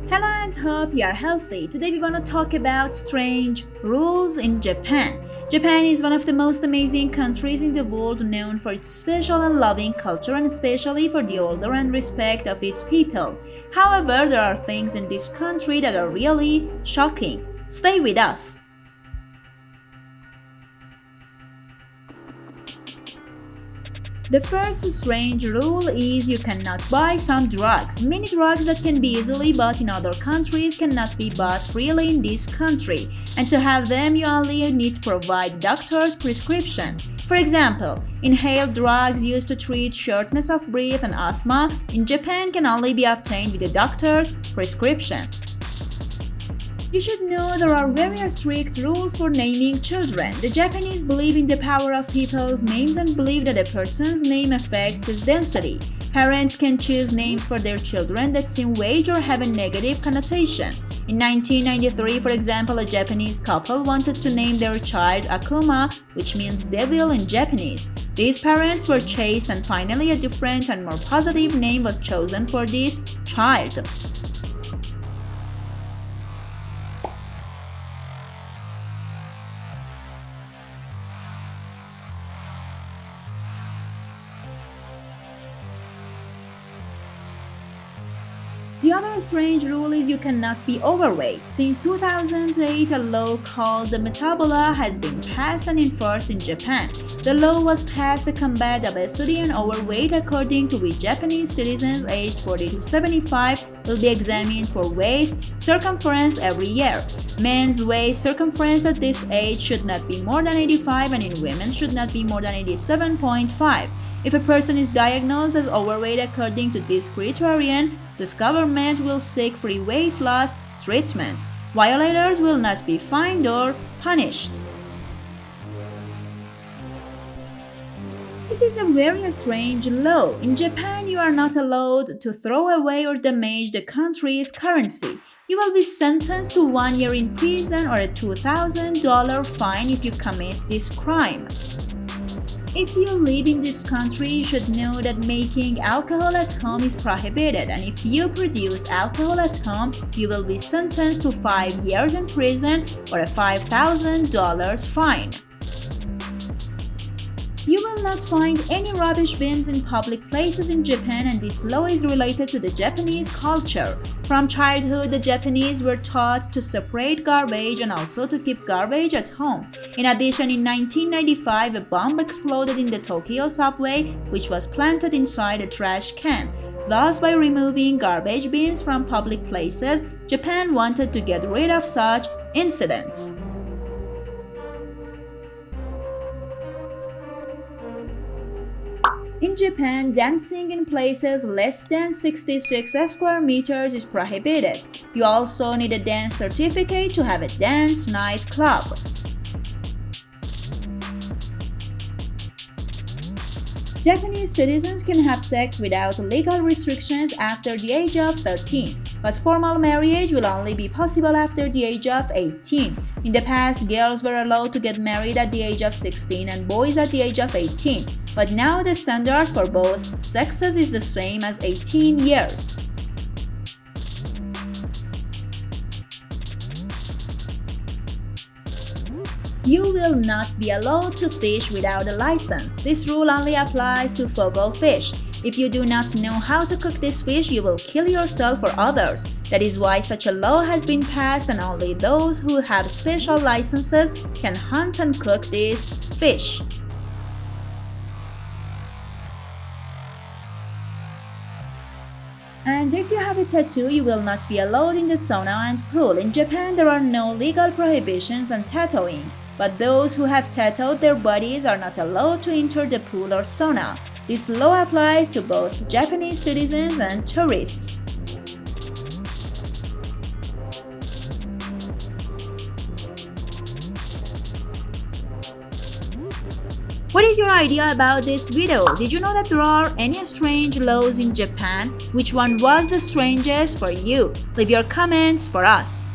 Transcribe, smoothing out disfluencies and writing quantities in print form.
Hello and hope you are healthy. Today we want to talk about strange rules in Japan. Japan is one of the most amazing countries in the world, known for its special and loving culture and especially for the order and respect of its people. However, there are things in this country that are really shocking. Stay with us. The first strange rule is you cannot buy some drugs. Many drugs that can be easily bought in other countries cannot be bought freely in this country, and to have them you only need to provide doctor's prescription. For example, inhaled drugs used to treat shortness of breath and asthma in Japan can only be obtained with a doctor's prescription. You should know there are very strict rules for naming children. The Japanese believe in the power of people's names and believe that a person's name affects his density. Parents can choose names for their children that seem vague or have a negative connotation. In 1993, for example, a Japanese couple wanted to name their child Akuma, which means devil in Japanese. These parents were chased and finally a different and more positive name was chosen for this child. The other strange rule is you cannot be overweight. Since 2008, a law called the Metabula has been passed and enforced in Japan. The law was passed to combat obesity and overweight, according to which Japanese citizens aged 40 to 75 will be examined for waist circumference every year. Men's waist circumference at this age should not be more than 85 and in women should not be more than 87.5. If a person is diagnosed as overweight according to this criterion, this government will seek free weight loss treatment. Violators will not be fined or punished. This is a very strange law. In Japan, you are not allowed to throw away or damage the country's currency. You will be sentenced to 1 year in prison or a $2,000 fine if you commit this crime. If you live in this country, you should know that making alcohol at home is prohibited, and if you produce alcohol at home, you will be sentenced to 5 years in prison or a $5,000 fine. You will not find any rubbish bins in public places in Japan, and this law is related to the Japanese culture. From childhood, the Japanese were taught to separate garbage and also to keep garbage at home. In addition, in 1995, a bomb exploded in the Tokyo subway, which was planted inside a trash can. Thus, by removing garbage bins from public places, Japan wanted to get rid of such incidents. In Japan, dancing in places less than 66 square meters is prohibited. You also need a dance certificate to have a dance night club. Japanese citizens can have sex without legal restrictions after the age of 13, but formal marriage will only be possible after the age of 18. In the past, girls were allowed to get married at the age of 16 and boys at the age of 18, but now the standard for both sexes is the same as 18 years. You will not be allowed to fish without a license. This rule only applies to fogo fish. If you do not know how to cook this fish, you will kill yourself or others. That is why such a law has been passed, and only those who have special licenses can hunt and cook this fish. And if you have a tattoo, you will not be allowed in the sauna and pool. In Japan, there are no legal prohibitions on tattooing, but those who have tattooed their bodies are not allowed to enter the pool or sauna. This law applies to both Japanese citizens and tourists. What is your idea about this video? Did you know that there are any strange laws in Japan? Which one was the strangest for you? Leave your comments for us.